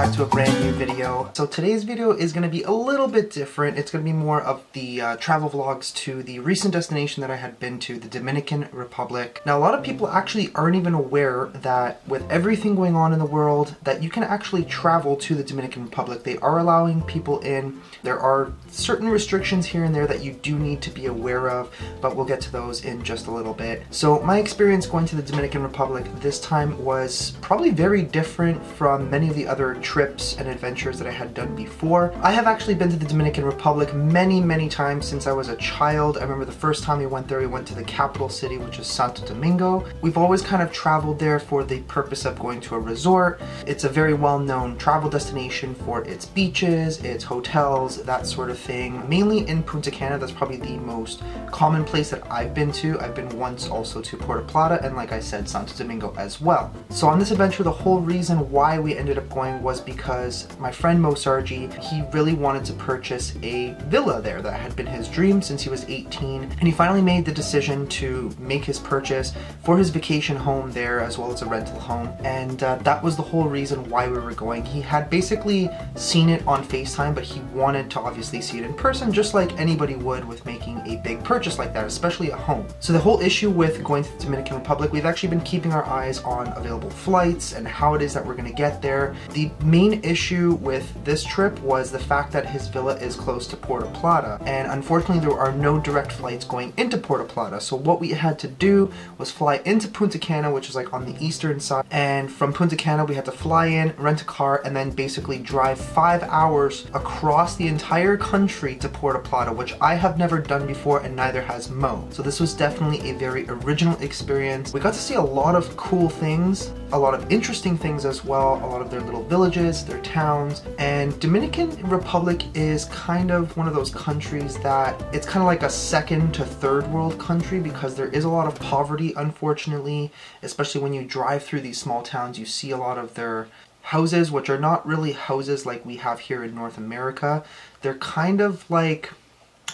back to a brand new video. So today's video is going to be a little bit different. It's going to be more of the travel vlogs to the recent destination that I had been to, the Dominican Republic. Now a lot of people actually aren't even aware that with everything going on in the world that you can actually travel to the Dominican Republic. They are allowing people in. There are certain restrictions here and there that you do need to be aware of, but we'll get to those in just a little bit. So my experience going to the Dominican Republic this time was probably very different from many of the other trips and adventures that I had done before. I have actually been to the Dominican Republic many times since I was a child. I remember the first time we went there, we went to the capital city, which is Santo Domingo. We've always kind of traveled there for the purpose of going to a resort. It's a very well-known travel destination for its beaches, its hotels, that sort of thing. Mainly in Punta Cana, that's probably the most common place that I've been to. I've been once also to Puerto Plata and, like I said, Santo Domingo as well. So on this adventure, the whole reason why we ended up going was because my friend Moe Sargi, he really wanted to purchase a villa there. That had been his dream since he was 18, and he finally made the decision to make his purchase for his vacation home there as well as a rental home, and that was the whole reason why we were going. He had basically seen it on FaceTime, but he wanted to obviously see it in person, just like anybody would with making a big purchase like that, especially a home. So the whole issue with going to the Dominican Republic, we've actually been keeping our eyes on available flights and how it is that we're going to get there. The main issue with this trip was the fact that his villa is close to Puerto Plata, and unfortunately there are no direct flights going into Puerto Plata. So what we had to do was fly into Punta Cana, which is like on the eastern side, and from Punta Cana we had to fly in, rent a car, and then basically drive 5 hours across the entire country to Puerto Plata, which I have never done before and neither has Mo. So this was definitely a very original experience. We got to see a lot of cool things, a lot of interesting things as well, a lot of their little villages, their towns, and Dominican Republic is kind of one of those countries that it's kind of like a second to third world country because there is a lot of poverty, unfortunately, especially when you drive through these small towns. You see a lot of their houses, which are not really houses like we have here in North America. They're kind of like,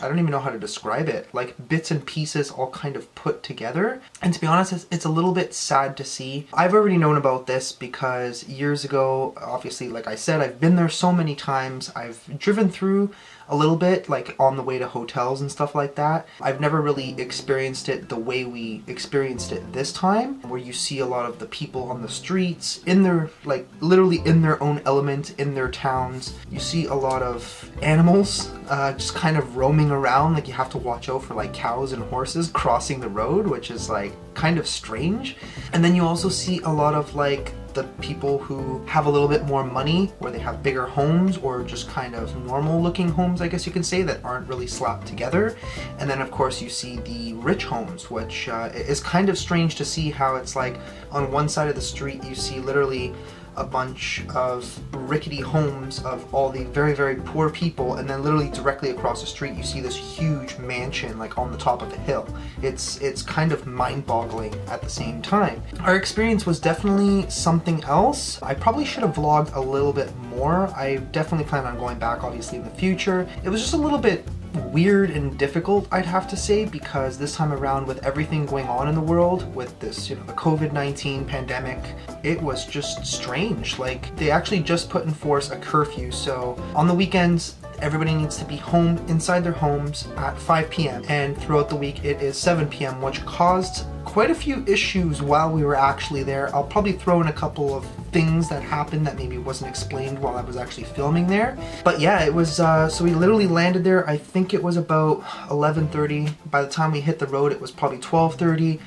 I don't even know how to describe it, like bits and pieces all kind of put together. And to be honest, it's a little bit sad to see. I've already known about this because years ago, obviously, like I said, I've been there so many times. I've driven through a little bit, like on the way to hotels and stuff like that. I've never really experienced it the way we experienced it this time, where you see a lot of the people on the streets in their, like literally in their own element in their towns. You see a lot of animals just kind of roaming around. Like you have to watch out for like cows and horses crossing the road, which is like kind of strange. And then you also see a lot of like the people who have a little bit more money, where they have bigger homes or just kind of normal looking homes, I guess you can say, that aren't really slapped together. And then of course you see the rich homes, which is kind of strange to see how it's like on one side of the street you see literally a bunch of rickety homes of all the very poor people, and then literally directly across the street you see this huge mansion like on the top of a hill. It's kind of mind-boggling at the same time. Our experience was definitely something else. I probably should have vlogged a little bit more. I definitely plan on going back obviously in the future. It was just a little bit weird and difficult, I'd have to say, because this time around with everything going on in the world with this, you know, the COVID-19 pandemic, it was just strange. Like they actually just put in force a curfew, so on the weekends everybody needs to be home inside their homes at 5 p.m. and throughout the week it is 7 p.m. which caused quite a few issues while we were actually there. I'll probably throw in a couple of things that happened that maybe wasn't explained while I was actually filming there. But yeah, it was, so we literally landed there, I think it was about 11:30. By the time we hit the road, it was probably 12:30.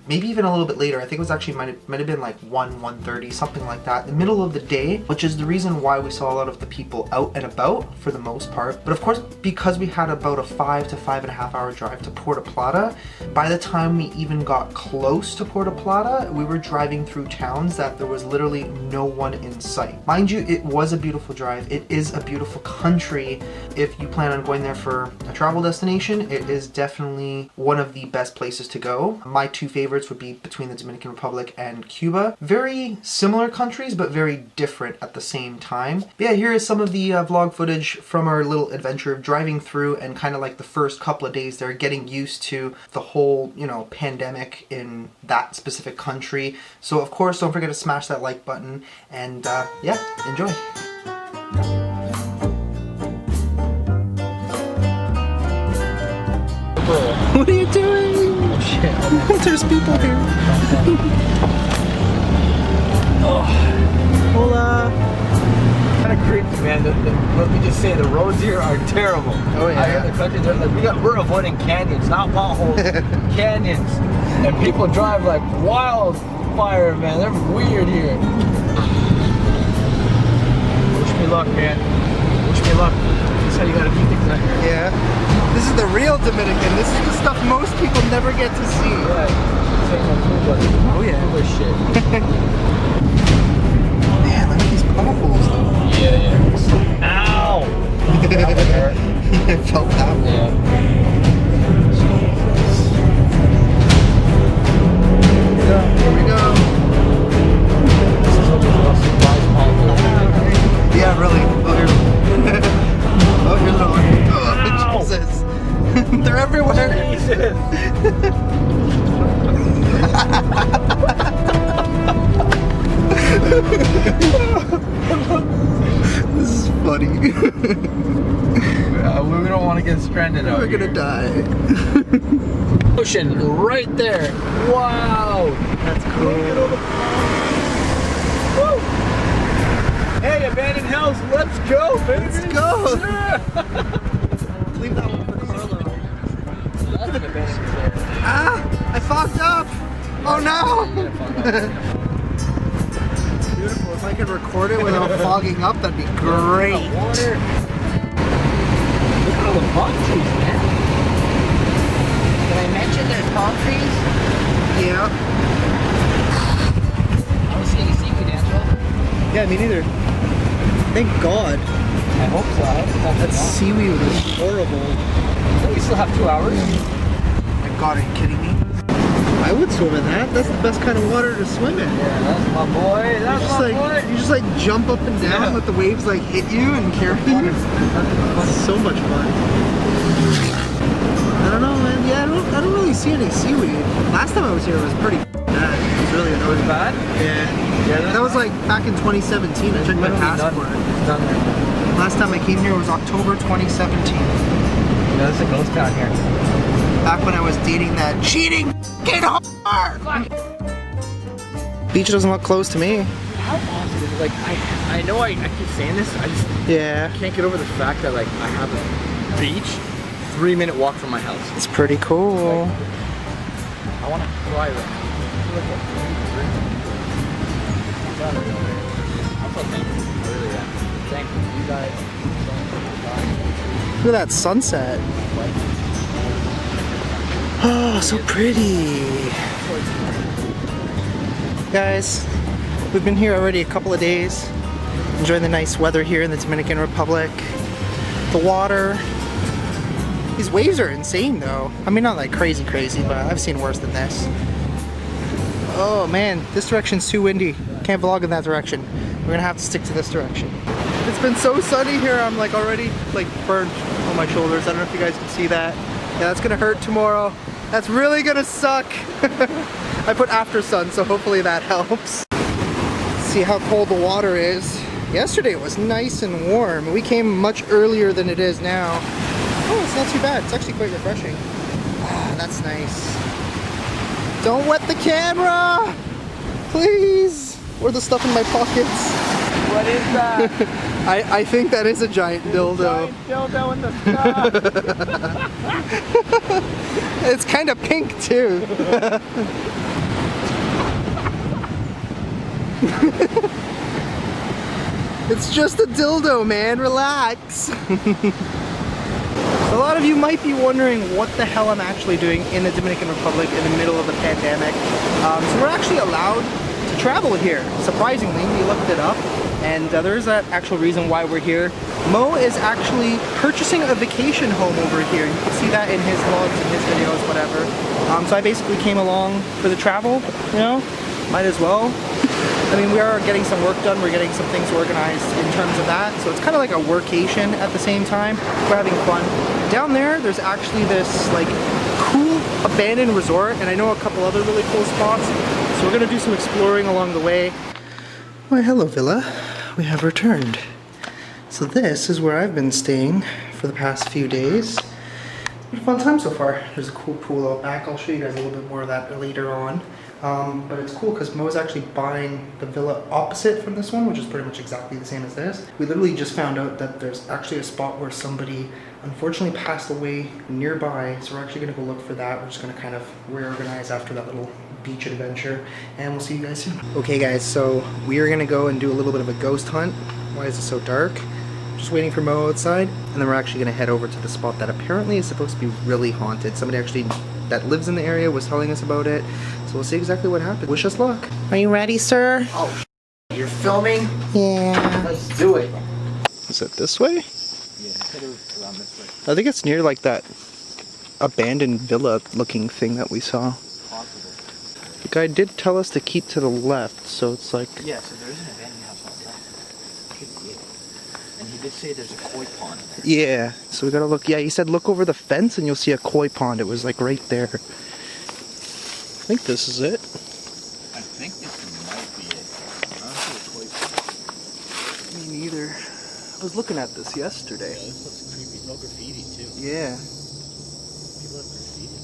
Maybe even a little bit later. I think it was actually might have been like 1:30, something like that, in the middle of the day, which is the reason why we saw a lot of the people out and about for the most part. But of course, because we had about a 5 to 5.5 hour drive to Puerto Plata, by the time we even got close to Puerto Plata, we were driving through towns that there was literally no one in sight. Mind you, it was a beautiful drive. It is a beautiful country. If you plan on going there for a travel destination, it is definitely one of the best places to go. My two favorites favorites would be between the Dominican Republic and Cuba. Very similar countries, but very different at the same time. But yeah, here is some of the vlog footage from our little adventure of driving through and kind of like the first couple of days there, getting used to the whole, you know, pandemic in that specific country. So of course, don't forget to smash that like button and yeah, enjoy. What are you doing? Oh shit. There's people here. Oh. Hola. Kind of creepy, man. Let me just say, the roads here are terrible. Oh yeah. I hear the country, we're avoiding canyons, not potholes. Canyons. And people drive like wildfire, man. They're weird here. Wish me luck, man. Wish me luck. That's how you gotta do things out here. Yeah. This is the real Dominican. This is the stuff most people never get to see. Yeah. Oh yeah. Cool shit. Man, look at these potholes though. Yeah. Ow! That would hurt. I felt that one. Yeah. Here we go. This is what the surprise potholes. Yeah, really. Oh, here. Oh, here's another one. Oh, Jesus. They're everywhere. Jesus. This is funny. We don't want to get stranded out We're here. gonna die. Ocean right there. Wow. That's cool. Woo. Hey, abandoned house, let's go, baby. Let's go. Yeah. Leave that one for Carlo. That's an abandoned house. Ah! I fogged up! Oh no! Beautiful. If I could record it without fogging up, that'd be great. Water. Look at all the palm trees, man. Did I mention there's palm trees? Yeah. I don't see any seaweed, Angelo. Yeah, me neither. Thank God. I hope so. That seaweed was horrible. We still have 2 hours. My God, are you kidding me? I would swim in that. That's the best kind of water to swim in. Yeah, that's my boy. That's my boy. You just like jump up and down, Yeah. let the waves like hit you and carry you. That's so much fun. I don't know, man. Yeah, I don't really see any seaweed. Last time I was here, it was pretty bad. It was really annoying. Bad? Yeah. That was like back in 2017. I checked my passport. It's done there. Last time I came here was October 2017. Yeah, it's a ghost town here. Back when I was dating that cheating kid hard. Beach doesn't look close to me. How awesome is it? Like, I know I keep saying this, I just Yeah. can't get over the fact that like I have a beach 3-minute walk from my house. It's pretty cool. I want to drive it. Look at I'm so thankful. I really am. Thankful to you guys. Look at that sunset. Oh, so pretty. Guys, we've been here already a couple of days. Enjoying the nice weather here in the Dominican Republic. The water. These waves are insane though. I mean, not like crazy, but I've seen worse than this. Oh man, this direction's too windy. Can't vlog in that direction. We're gonna have to stick to this direction. It's been so sunny here, I'm like already like burnt on my shoulders. I don't know if you guys can see that. Yeah, that's gonna hurt tomorrow. That's really gonna suck. I put after sun, so hopefully that helps. See how cold the water is. Yesterday it was nice and warm. We came much earlier than it is now. Oh, it's not too bad. It's actually quite refreshing. Ah, that's nice. Don't wet the camera! Please! Or the stuff in my pockets. What is that? I think that is a giant dildo. Giant dildo in the sky. It's kind of pink too. It's just a dildo, man. Relax. A lot of you might be wondering what the hell I'm actually doing in the Dominican Republic in the middle of the pandemic. So we're actually allowed to travel here. Surprisingly, we looked it up, and there is an actual reason why we're here. Mo is actually purchasing a vacation home over here. You can see that in his vlogs and his videos, whatever. So I basically came along for the travel, you know, might as well. I mean, we are getting some work done. We're getting some things organized in terms of that. So it's kind of like a workation at the same time. We're having fun. Down there's actually this like cool abandoned resort, and I know a couple other really cool spots. So we're gonna do some exploring along the way. Why, hello Villa. We have returned. So this is where I've been staying for the past few days. It's a fun time so far. There's a cool pool out back. I'll show you guys a little bit more of that later on. But it's cool because Mo's actually buying the villa opposite from this one, which is pretty much exactly the same as this. We literally just found out that there's actually a spot where somebody unfortunately passed away nearby, so we're actually gonna go look for that. We're just gonna kind of reorganize after that little beach adventure, and we'll see you guys soon. Okay guys, so we are gonna go and do a little bit of a ghost hunt. Why is it so dark? Just waiting for Mo outside, and then we're actually gonna head over to the spot that apparently is supposed to be really haunted. Somebody actually that lives in the area was telling us about it, so we'll see exactly what happened. Wish us luck. Are you ready, sir? Oh, you're filming? Yeah. Let's do it. Is it this way? Yeah, head around this way. I think it's near like that abandoned villa looking thing that we saw. Possible. The guy did tell us to keep to the left, so it's like... Yeah, so there's an abandoned house on the left. Could be it. And he did say there's a koi pond there. Yeah, so we gotta look. Yeah, he said look over the fence and you'll see a koi pond. It was like right there. I think this is it. I think this might be it. I don't see a koi pond. Me neither. I was looking at this yesterday. Yeah, this looks creepy. No graffiti too. Yeah. People have graffiti.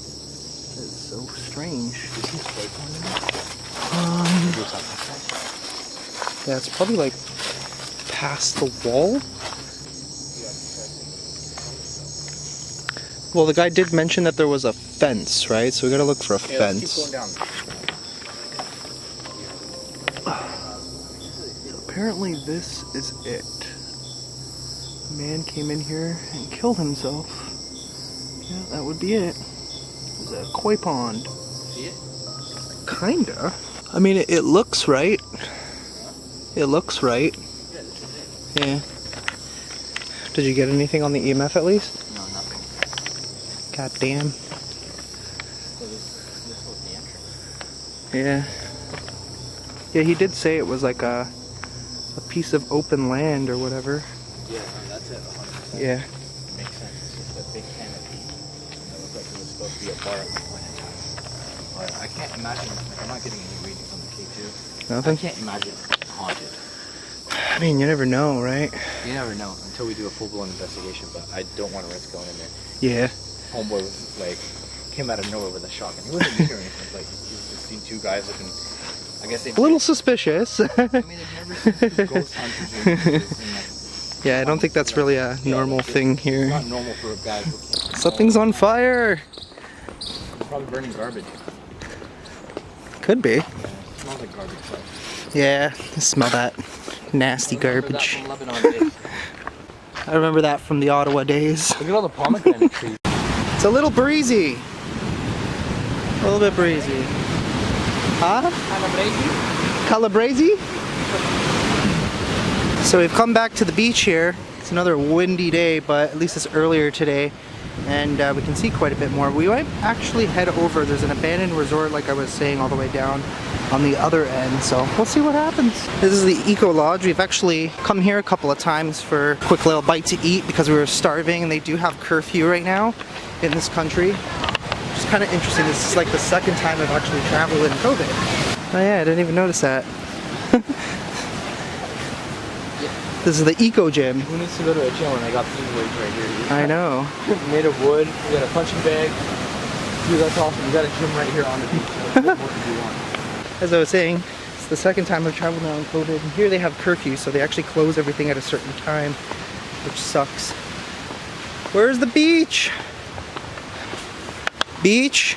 It's so strange. Is this koi pond in there? Yeah, it's probably like past the wall. Well, the guy did mention that there was a fence, right? So we gotta look for a fence. Let's keep going down. So apparently this is it. A man came in here and killed himself. Yeah, that would be it. It was a koi pond. See it? Kinda. I mean, it looks right. It looks right. Yeah, this is it. Yeah. Did you get anything on the EMF at least? No, nothing. God damn. So this was the entrance. Yeah. Yeah, he did say it was like a piece of open land or whatever. Yeah, no, that's it. 100%. Yeah. Makes sense. It's just a big canopy. That looked like it was supposed to be a bar at one point in time. But I can't imagine, like, I'm not getting any readings on the K2. Nothing? I can't imagine it's haunted. I mean, you never know, right? You never know until we do a full-blown investigation, but I don't want to risk going in there. Yeah. Homeboy was like, came out of nowhere with a shotgun. He wasn't near anything. Like, he's just seen two guys looking, I guess they... A little suspicious. I mean, they've never seen two ghost hunters in this, and like, Yeah, I don't think that's really a normal thing it's here. not normal for a guy who can't... Something's on fire. He's probably burning garbage. Could be. Yeah, it smells like garbage. But Yeah, I smell that nasty I remember that garbage. from Lebanon days. I remember that from the Ottawa days. Look at all the pomegranate trees. It's a little breezy. A little bit breezy. Huh? Calabrese? So we've come back to the beach here. It's another windy day, but at least it's earlier today. And we can see quite a bit more. We might actually head over. There's an abandoned resort, like I was saying, all the way down on the other end. So we'll see what happens. This is the Eco Lodge. We've actually come here a couple of times for a quick little bite to eat because we were starving, and they do have curfew right now in this country. Which is kind of interesting. This is like the second time I've actually traveled in COVID. Oh yeah, I didn't even notice that. This is the Eco Gym. Who needs to go to a gym when I got these weights right here? I know. Made of wood. We got a punching bag. Dude, that's awesome. We got a gym right here on the beach. What more do you want? As I was saying, it's the second time I've traveled now in COVID. And here they have curfew, so they actually close everything at a certain time, which sucks. Where's the beach? Beach?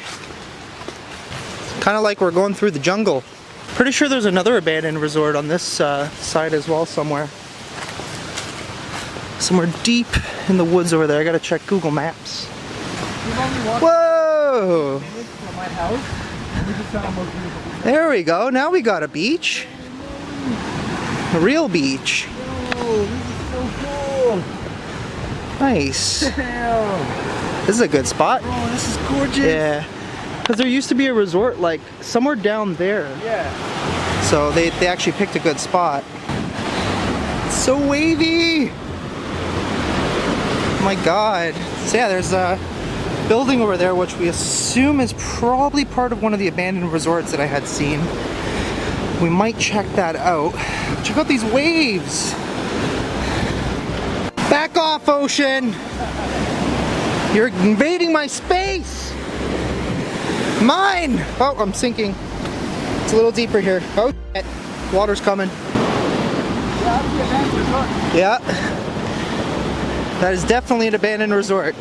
It's kind of like we're going through the jungle. Pretty sure there's another abandoned resort on this side as well somewhere. Somewhere deep in the woods over there. I gotta check Google Maps. Whoa! From my house, and we just found the most beautiful beach. There we go. Now we got a beach. A real beach. Oh, this is so Boom. Nice. Damn. This is a good spot. Oh, this is gorgeous. Yeah. Because there used to be a resort like somewhere down there. Yeah. So they actually picked a good spot. It's so wavy. Oh my God. So yeah, there's a building over there which we assume is probably part of one of the abandoned resorts that I had seen. We might check that out. Check out these waves. Back off, ocean. You're invading my space. Mine. Oh, I'm sinking. It's a little deeper here. Oh, shit. Water's coming. Yeah. That is definitely an abandoned resort.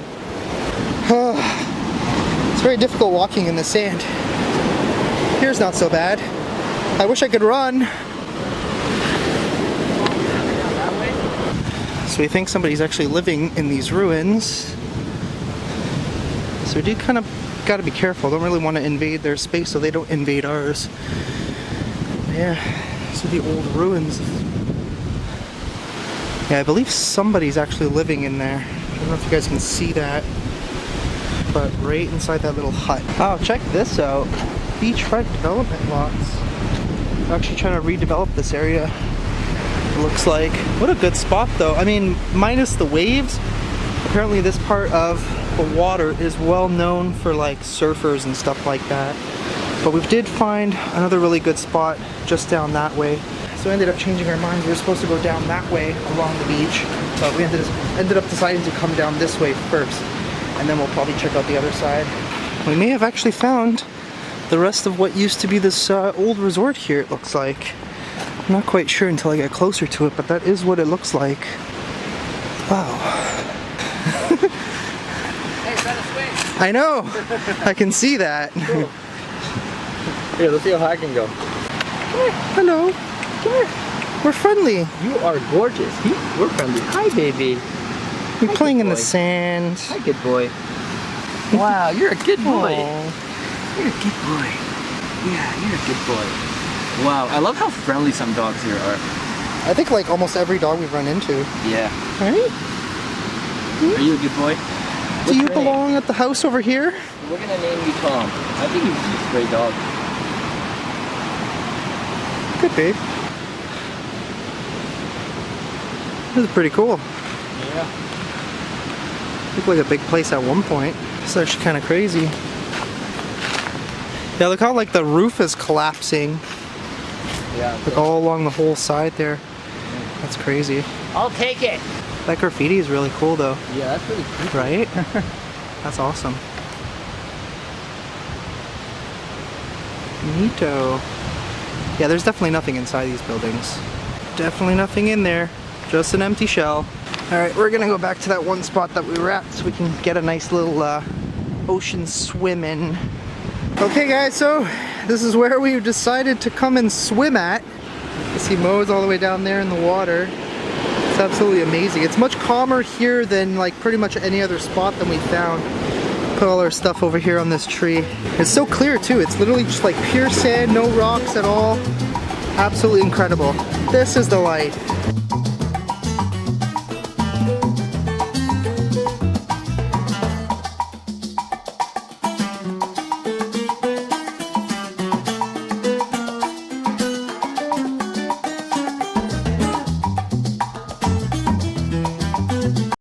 It's very difficult walking in the sand. Here's not so bad. I wish I could run. So we think somebody's actually living in these ruins. So we do kind of got to be careful. Don't really want to invade their space so they don't invade ours. Yeah, so the old ruins. Yeah, I believe somebody's actually living in there. I don't know if you guys can see that. But right inside that little hut. Oh, check this out. Beachfront development lots. They're actually trying to redevelop this area. It looks like. What a good spot though. I mean, minus the waves, apparently this part of the water is well known for like surfers and stuff like that. But we did find another really good spot just down that way. So we ended up changing our minds. We were supposed to go down that way along the beach, but we ended up deciding to come down this way first. And then we'll probably check out the other side. We may have actually found the rest of what used to be this old resort here, it looks like. I'm not quite sure until I get closer to it, but that is what it looks like. Wow. Hey, better swing. I know! I can see that. Cool. Here, let's see how high I can go. Come here. Hello. Come here. We're friendly. You are gorgeous. We're friendly. Hi, baby. We're playing in the boy. sand. Hi, good boy. Wow, you're a good boy. Aww. You're a good boy. Yeah, you're a good boy. Wow, I love how friendly some dogs here are. I think like almost every dog we've run into. Yeah. Right? Are you a good boy? Do you belong at the house over here? We're gonna name you Tom. I think you're just a great dog. Good, babe. This is pretty cool. Yeah. Looked like a big place at one point. It's actually kind of crazy. Yeah, look how like the roof is collapsing. Yeah. Like all along the whole side there. That's crazy. I'll take it. That graffiti is really cool though. Yeah, that's really cool. Right? That's awesome. Neato. Yeah, there's definitely nothing inside these buildings. Definitely nothing in there. Just an empty shell. Alright, we're gonna go back to that one spot that we were at so we can get a nice little ocean swim in. Okay guys, so this is where we decided to come and swim at. You see Moe's all the way down there in the water. It's absolutely amazing. It's much calmer here than like pretty much any other spot that we found. Put all our stuff over here on this tree. It's so clear too. It's literally just like pure sand, no rocks at all. Absolutely incredible. This is the light.